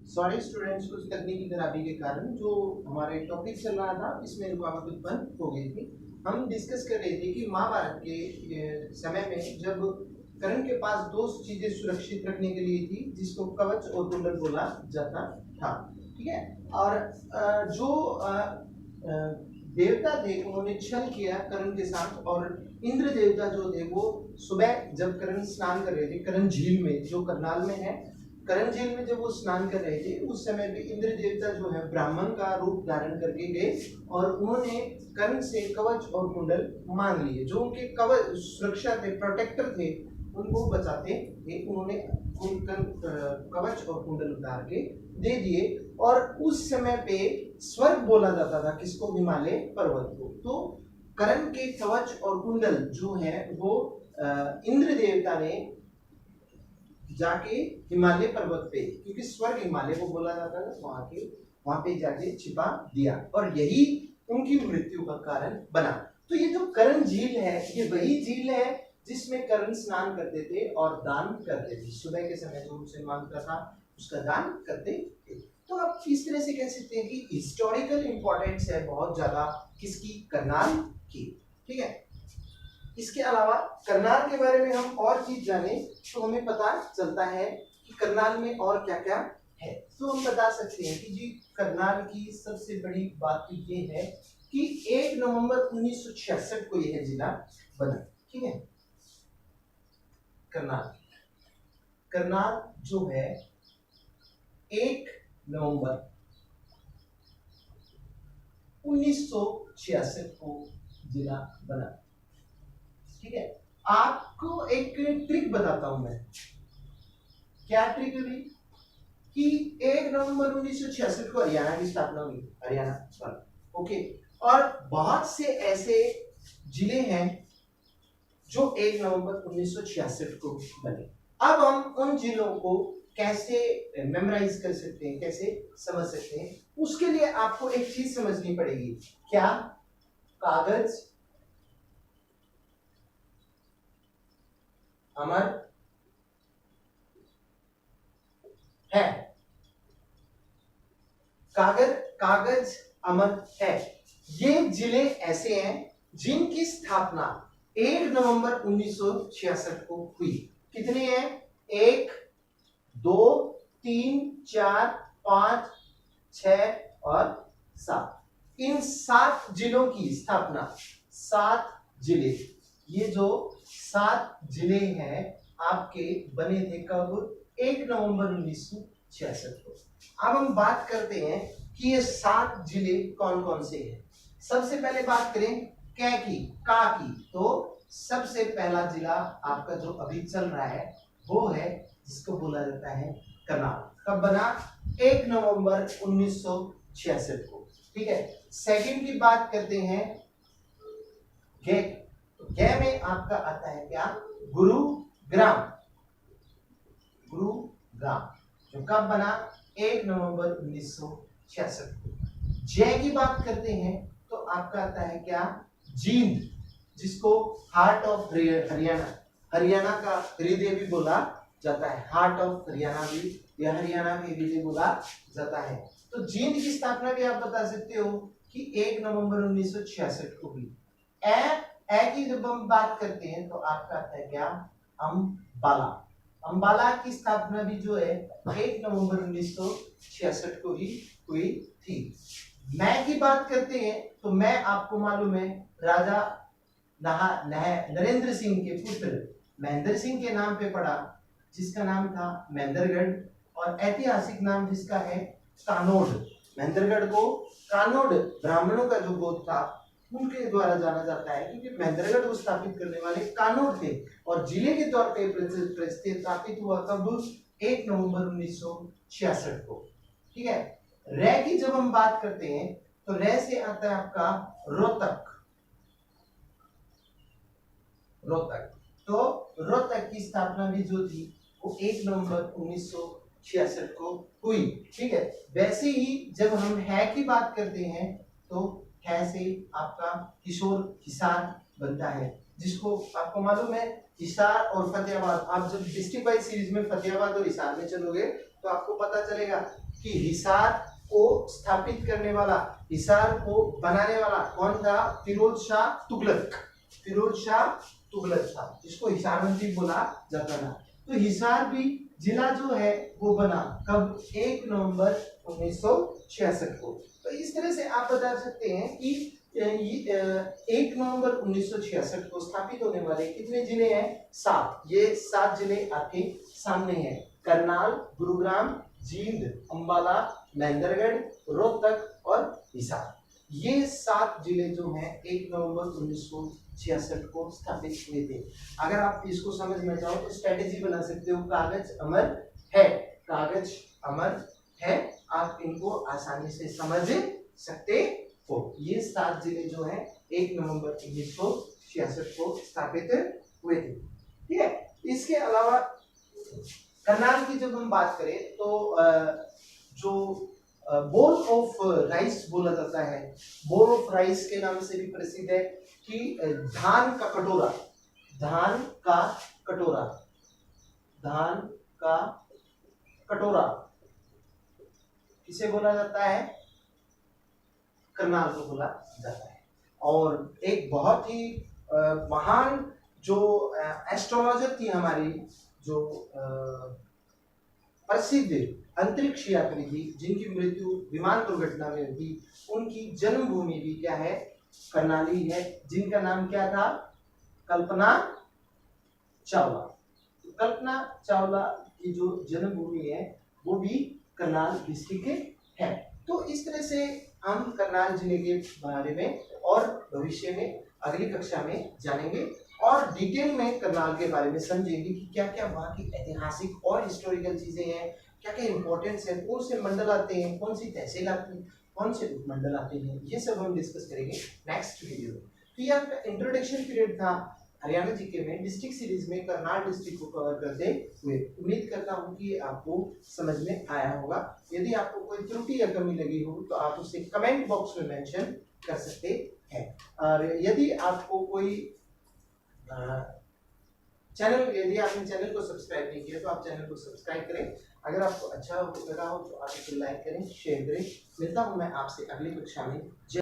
Sorry students, कुछ तकनीकी खराबी के कारण जो हमारे टॉपिक चल रहा था इसमें रुकावट उत्पन्न हो गई थी। हम डिस्कस कर रहे थे कि महाभारत के समय में जब कर्ण के पास दो चीजें सुरक्षित रखने के लिए थी, जिसको कवच और कुंडल बोला जाता था। ठीक है। और जो देवता थे उन्होंने छल किया कर्ण के साथ, और इंद्र देवता जो थे वो सुबह जब कर्ण स्नान कर रहे थे कर्ण झील में, जो करनाल में है, कर्ण झील में जब वो स्नान कर रहे थे उस समय भी इंद्र देवता जो है ब्राह्मण का रूप धारण करके गए और उन्होंने कर्ण से कवच और कुंडल मांग लिए। जो उनके कवच सुरक्षा थे, प्रोटेक्टर थे, उनको बचाते थे, उन्होंने कवच और कुंडल उतार के दे दिए। और उस समय पे स्वर्ग बोला जाता था किसको? हिमालय पर्वत को। तो कर्ण के कवच और कुंडल जो है वो इंद्र देवता ने जाके हिमालय पर्वत पे, क्योंकि स्वर्ग हिमालय को बोला जाता था, वहां पे जाके छिपा दिया और यही उनकी मृत्यु का कारण बना। तो ये जो कर्ण झील है ये वही झील है जिसमें कर्ण स्नान करते थे और दान करते थे। सुबह के समय जो उनसे मांगता था उसका दान करते थे। तो आप इस तरह से कह सकते हैं कि हिस्टोरिकल इंपॉर्टेंस है बहुत ज्यादा किसकी? करनाल की। ठीक है। इसके अलावा करनाल के बारे में हम और चीज जाने तो हमें पता चलता है कि करनाल में और क्या क्या है। तो हम बता सकते हैं कि जी करनाल की सबसे बड़ी बात तो ये है कि 1 नवंबर 1966 को यह जिला बना। ठीक है। करनाल जो है 1 नवंबर 1966 को जिला बना। ठीक है। आपको एक ट्रिक बताता हूं मैं। क्या ट्रिक है भाई? कि 1 नवंबर 1966 को हरियाणा की स्थापना हुई, हरियाणा। ओके। और बहुत से ऐसे जिले हैं जो 1 नवंबर 1966 को बने। अब हम उन जिलों को कैसे मेमोराइज कर सकते हैं, कैसे समझ सकते हैं? उसके लिए आपको एक चीज समझनी पड़ेगी। क्या? कागज अमर है। कागज अमर है। ये जिले ऐसे हैं जिनकी स्थापना 1 नवंबर 1966 को हुई। कितने हैं? 1, 2, 3, 4, 5, 6 और 7। इन 7 जिलों की स्थापना, 7 जिले, ये जो 7 जिले हैं आपके बने थे कब? 1 नवंबर 1966 को। अब हम बात करते हैं कि ये 7 जिले कौन कौन से हैं। सबसे पहले बात करें कै की, का की, तो सबसे पहला जिला आपका जो अभी चल रहा है वो है जिसको बोला जाता है करनाल। कब बना? 1 नवंबर 1966 को। ठीक है। सेकंड की बात करते हैं गे। गे में आपका आता है क्या? गुरुग्राम। जो कब बना? 1 नवंबर 1966 को। जय की बात करते हैं तो आपका आता है क्या? जींद, जिसको हार्ट ऑफ हरियाणा, हरियाणा का हृदय भी बोला जाता है। हार्ट ऑफ हरियाणा भी, या हरियाणा के हृदय बोला जाता है। तो जींद की स्थापना भी आप बता सकते हो कि 1 नवंबर 1966 को हुई। ए की जब हम बात करते हैं तो आपका आता है क्या? अंबाला। अंबाला की स्थापना भी जो है 1 नवंबर 1966 को ही हुई थी। मैं की बात करते हैं तो मैं आपको मालूम है राजा नरेंद्र सिंह के पुत्र महेंद्र सिंह के नाम पे पड़ा, जिसका नाम था महेंद्रगढ़, और ऐतिहासिक नाम जिसका है कानोड। महेंद्रगढ़ को कानोड ब्राह्मणों का जो गोत्र था उनके द्वारा जाना जाता है, क्योंकि महेंद्रगढ़ को स्थापित करने वाले कानोड थे और जिले के तौर पे स्थापित हुआ कब? 1 नवंबर 1966 को। ठीक है। रे की जब हम बात करते हैं तो रे से आता है आपका रोहतक। तो रोहतक की स्थापना भी जो थी वो 1 नवंबर 1966 को हुई। ठीक है। वैसे ही जब हम है की बात करते हैं तो है से आपका हिसार बनता है, जिसको आपको मालूम है हिसार और फतेहाबाद। आप जब डिस्ट्रिक्ट वाइज सीरीज में फतेहाबाद और हिसार में चलोगे तो आपको पता चलेगा कि हिसार को स्थापित करने वाला, हिसार को बनाने वाला कौन था? फिरोज शाह तुगलक। फिरोज शाह तुगलक था, जिसको हिसार मंत्री बोला जाता था। तो हिसार भी जिला जो है वो बना कब? 1 नवंबर 1966 को। तो इस तरह से आप बता सकते हैं कि 1 नवंबर 1966 को स्थापित होने वाले कितने जिले हैं? 7। ये 7 जिले आपके सामने हैं। करनाल, गुरुग्राम, जींद, अंबाला, महेंद्रगढ़, रोहतक और हिसार। ये 7 जिले जो हैं 1 नवंबर 1966 को स्थापित हुए थे। अगर आप इसको समझना चाहो तो स्ट्रेटेजी बना सकते हो, कागज अमर है, कागज अमर है, आप इनको आसानी से समझ सकते हो। ये 7 जिले जो हैं 1 नवंबर 1966 को स्थापित हुए थे। ठीक है। इसके अलावा करनाल की जब हम बात करें तो जो बोल ऑफ राइस बोला जाता है, बोल ऑफ राइस के नाम से भी प्रसिद्ध है कि धान का कटोरा, धान का कटोरा, धान का कटोरा किसे बोला जाता है? करनाल को बोला जाता है। और एक बहुत ही महान जो एस्ट्रोलॉजर थी हमारी, जो प्रसिद्ध अंतरिक्ष यात्री थी, जिनकी मृत्यु विमान दुर्घटना में हुई, उनकी जन्मभूमि भी क्या है? करनाली है, जिनका नाम क्या था? कल्पना चावला। तो कल्पना चावला की जो जन्मभूमि है वो भी करनाल डिस्ट्रिक्ट है। तो इस तरह से हम करनाल जिले के बारे में और भविष्य में अगली कक्षा में जानेंगे और डिटेल में करनाल के बारे में समझेंगे कि क्या क्या वहाँ की ऐतिहासिक और हिस्टोरिकल चीजें हैं, क्या क्या इंपॉर्टेंस है, कौन से मंडल आते हैं, कौन सी तहसील आती है, कौन से उपमंडल आते हैं, ये सब हम डिस्कस करेंगे नेक्स्ट वीडियो में। तो ये आपका इंट्रोडक्शन पीरियड था हरियाणा जीके में डिस्ट्रिक्ट सीरीज में करनाल डिस्ट्रिक्ट को कवर करते हुए। उम्मीद करता हूँ कि आपको समझ में आया होगा। यदि आपको कोई त्रुटि या कमी लगी हो तो आप उसे कमेंट बॉक्स में मेंशन कर सकते हैं। और यदि आपको कोई चैनल, यदि आपने चैनल को सब्सक्राइब नहीं किया तो आप चैनल को सब्सक्राइब करें। अगर आपको अच्छा लगा हो तो आप इसे लाइक करें, शेयर करें। मिलता हूँ मैं आपसे अगली कक्षा में।